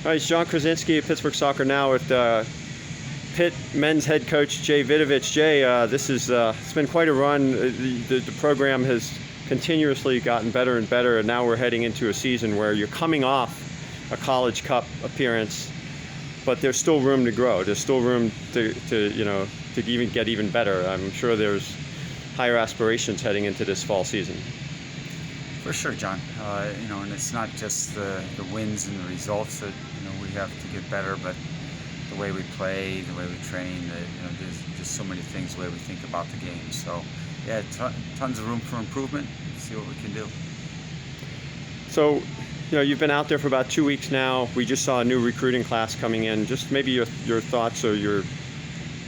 All right, it's John Krysinsky of Pittsburgh Soccer Now with Pitt men's head coach Jay Vidovich. Jay, it's been quite a run. The program has continuously gotten better and better, and now we're heading into a season where you're coming off a College Cup appearance, but there's still room to grow. There's still room to even get even better. I'm sure there's higher aspirations heading into this fall season. For sure, John. And it's not just the wins and the results that we have to get better, but the way we play, the way we train. There's just so many things, the way we think about the game. So, yeah, tons of room for improvement. Let's see what we can do. So, you've been out there for about 2 weeks now. We just saw a new recruiting class coming in. Just maybe your thoughts or your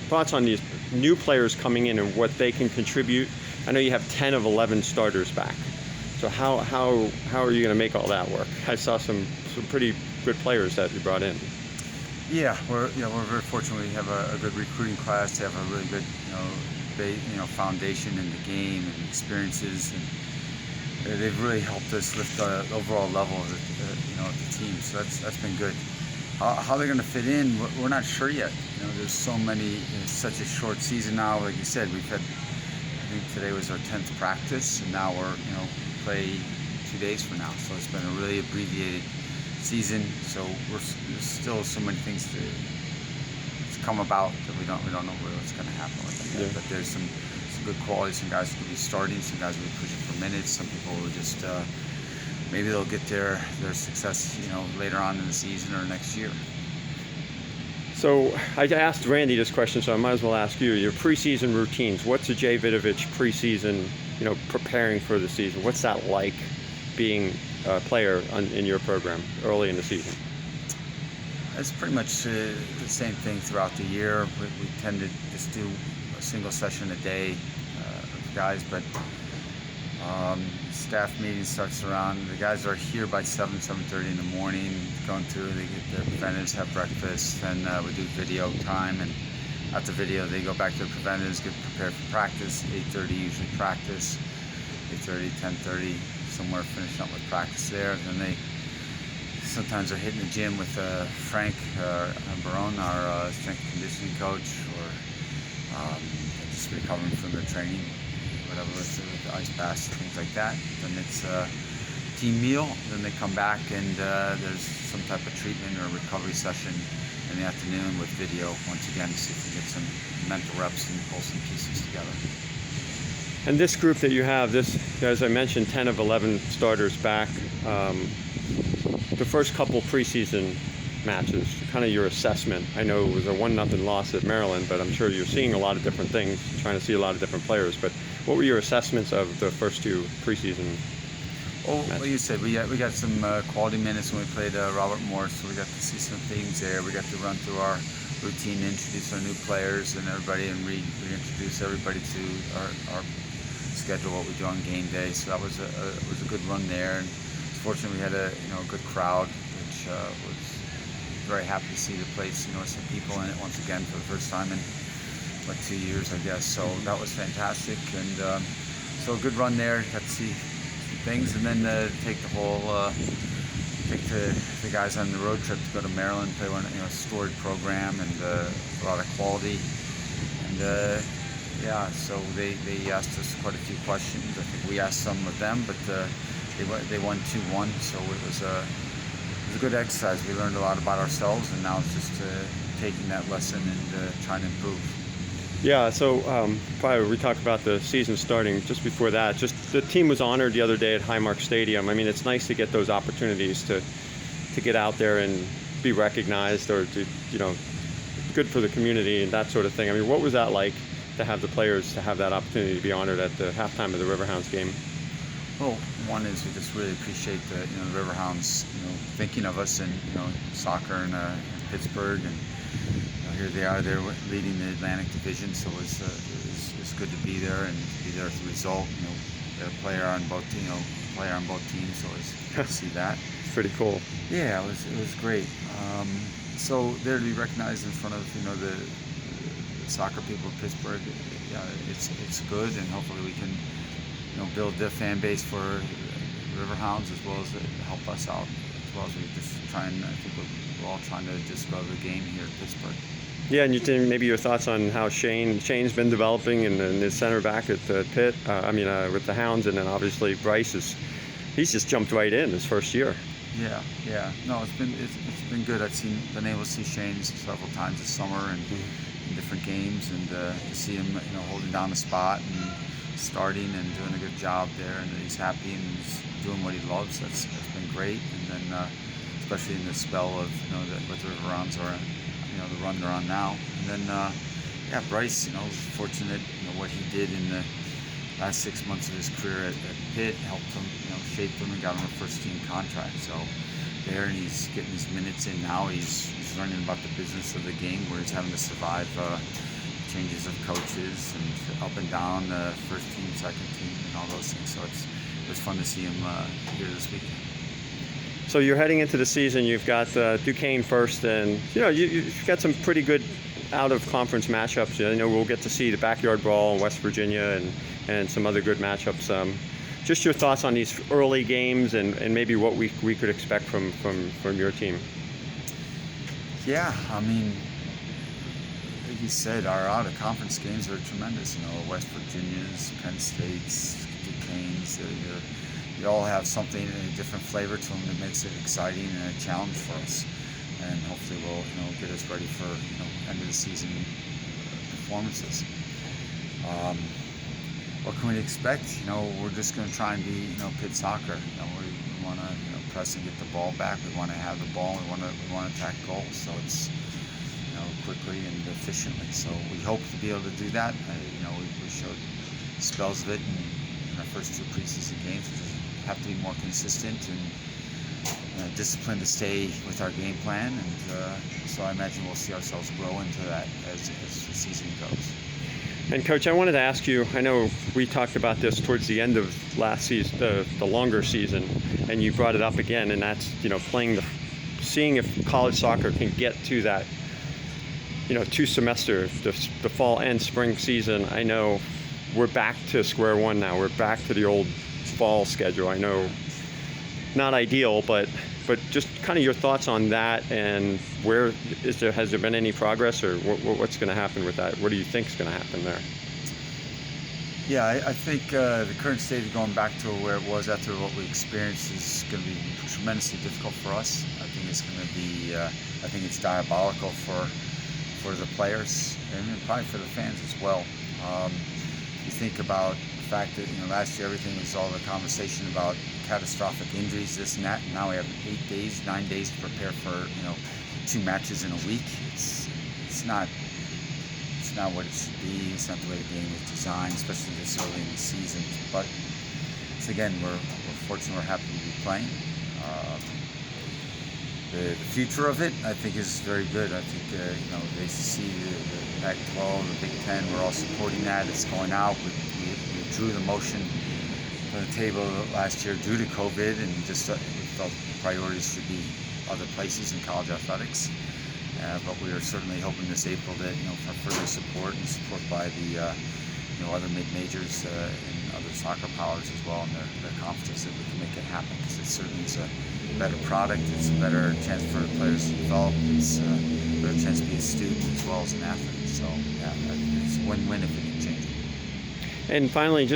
thoughts on these new players coming in and what they can contribute. I know you have 10 of 11 starters back. So how are you going to make all that work? I saw some pretty good players that you brought in. Yeah, we're very fortunate. We have a good recruiting class. They have a really good foundation in the game and experiences, and they've really helped us lift the overall level of the team. So that's been good. How they're going to fit in, we're not sure yet. There's so many. It's such a short season now. Like you said, we've had. I think today was our 10th practice, and now we're play 2 days from now. So it's been a really abbreviated season. So there's still so many things to come about that we don't know what's going to happen with them yet. But there's some good quality. Some guys will be starting. Some guys will be pushing for minutes. Some people will just maybe they'll get their success later on in the season or next year. So I asked Randy this question, so I might as well ask you. Your preseason routines. What's a Jay Vidovich preseason? Preparing for the season. What's that like, being a player in your program early in the season? It's pretty much the same thing throughout the year. We tend to just do a single session a day with guys, but staff meeting starts around. The guys are here by 7:30 in the morning, going through. They get their preventatives, have breakfast, and we do video time. And after video, they go back to the preventatives, get prepared for practice. 8:30 usually practice. 8:30, 10:30, somewhere finishing up with practice there. And then they sometimes are hitting the gym with Frank Barone, our strength and conditioning coach, or just recovering from their training, whatever, with the ice baths, things like that. Then it's a team meal. Then they come back and there's some type of treatment or recovery session in the afternoon with video, once again, to see if we get some mental reps and pull some pieces together. And this group that you have, as I mentioned, 10 of 11 starters back. The first couple preseason matches, kind of your assessment. I know it was a 1-0 loss at Maryland, but I'm sure you're seeing a lot of different things, trying to see a lot of different players. But what were your assessments of the first two preseason matches? Well, you said we got some quality minutes when we played Robert Morris, so we got to see some things there. We got to run through our routine, introduce our new players and everybody, and reintroduce everybody to our schedule, what we do on game day. So that was a good run there. And fortunately, we had a good crowd, which was very happy to see the place. Some people in it once again for the first time in 2 years, I guess. So that was fantastic, and so a good run there. Got to see things, and then take the guys on the road trip to go to Maryland, play one storied program, and a lot of quality. And so they asked us quite a few questions. I think we asked some of them, but they won 2-1, so it was a good exercise. We learned a lot about ourselves, and now it's just taking that lesson and trying to improve. Yeah, so probably we talked about the season starting. Just before that, just the team was honored the other day at Highmark Stadium. I mean, it's nice to get those opportunities to get out there and be recognized, or to good for the community and that sort of thing. I mean, what was that like to have the players to have that opportunity to be honored at the halftime of the Riverhounds game? Well, one is we just really appreciate the Riverhounds thinking of us, and soccer in Pittsburgh, and here they are. They're leading the Atlantic Division, so it's good to be there and to be there as a result. Got a player on both teams, so it's good to see that. It's pretty cool. Yeah, it was great. So there to be recognized in front of the soccer people of Pittsburgh, it's good, and hopefully we can build the fan base for Riverhounds as well as help us out as well. So we're just trying. I think we're all trying to just grow the game here at Pittsburgh. Yeah, and you think maybe your thoughts on how Chaine's been developing and his center back at Pitt. With the Hounds, and then obviously he's just jumped right in his first year. Yeah. No, it's been good. I've been able to see Chaine several times this summer and in different games, and to see him, holding down the spot and starting and doing a good job there, and that he's happy and he's doing what he loves. That's been great. And then especially in the spell of what the River-Rounds are, the run they're on now. And then Bryce, fortunate, what he did in the last 6 months of his career at Pitt helped him, shaped him and got him a first-team contract. So there, and he's getting his minutes in now. He's learning about the business of the game, where he's having to survive changes of coaches and up and down, first team, second team, and all those things. So it was fun to see him here this weekend. So you're heading into the season. You've got Duquesne first, and you've got some pretty good out-of-conference matchups. I know we'll get to see the Backyard Brawl in West Virginia and some other good matchups. Just your thoughts on these early games and maybe what we could expect from your team. Yeah, I mean, like you said, our out-of-conference games are tremendous. West Virginia's, Penn State's, Duquesne's. They all have something, a different flavor to them that makes it exciting and a challenge for us. And hopefully will get us ready for end of the season performances. What can we expect? We're just going to try and be Pitt soccer. We want to press and get the ball back. We want to have the ball. We want to attack goals. So it's quickly and efficiently. So we hope to be able to do that. We showed spells of it in our first 2 preseason games. We just have to be more consistent and disciplined to stay with our game plan, and so I imagine we'll see ourselves grow into that as the season goes. And Coach, I wanted to ask you, I know we talked about this towards the end of last season, the longer season, and you brought it up again, and that's seeing if college soccer can get to that 2 semester, the fall and spring season. I know we're back to square one now. We're back to the old fall schedule. I know not ideal, but just kind of your thoughts on that, and has there been any progress, or what's going to happen with that? What do you think is going to happen there? Yeah, I think the current state of going back to where it was after what we experienced is going to be tremendously difficult for us. I think it's going to be, I think it's diabolical for the players and probably for the fans as well. You think about the fact that last year everything was all the conversation about catastrophic injuries, this and that, and now we have 9 days to prepare for 2 matches in a week. It's not what it should be. It's not the way the game is designed, especially this early in the season. But again, we're fortunate. We're happy to be playing. The future of it, I think, is very good. I think the ACC, the Pac-12, the Big Ten, we're all supporting that. It's going out. We drew the motion from the table last year due to COVID, and just we felt priorities should be other places in college athletics. But we are certainly hoping this April that for further support and support by the other mid-majors and other soccer powers as well, and their conferences, that we can make it happen, because it certainly is a better product. It's a better chance for players to develop. It's a better chance to be a student as well as an athlete. So yeah, it's a win-win if we can change it. And finally,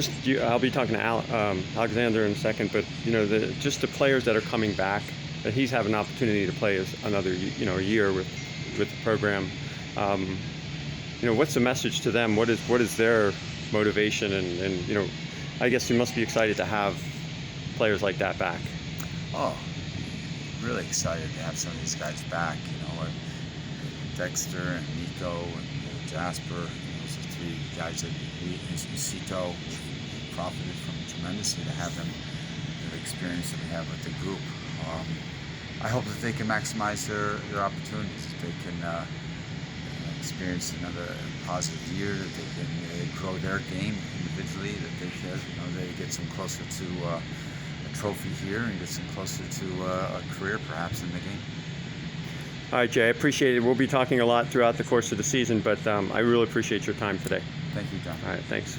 I'll be talking to Alexander in a second, but just the players that are coming back, that he's having an opportunity to play as another a year with the program. What's the message to them? What is their motivation? And I guess you must be excited to have players like that back. Oh, really excited to have some of these guys back. Dexter and Nico and Jasper. Those are 3 guys that we, Cito, profited from tremendously to have them, the experience that we have with the group. I hope that they can maximize their opportunities, that they can experience another positive year, that they can grow their game individually, that they can, they get some closer to a trophy here and get some closer to a career perhaps in the game. All right, Jay, I appreciate it. We'll be talking a lot throughout the course of the season, but I really appreciate your time today. Thank you, John. All right, thanks.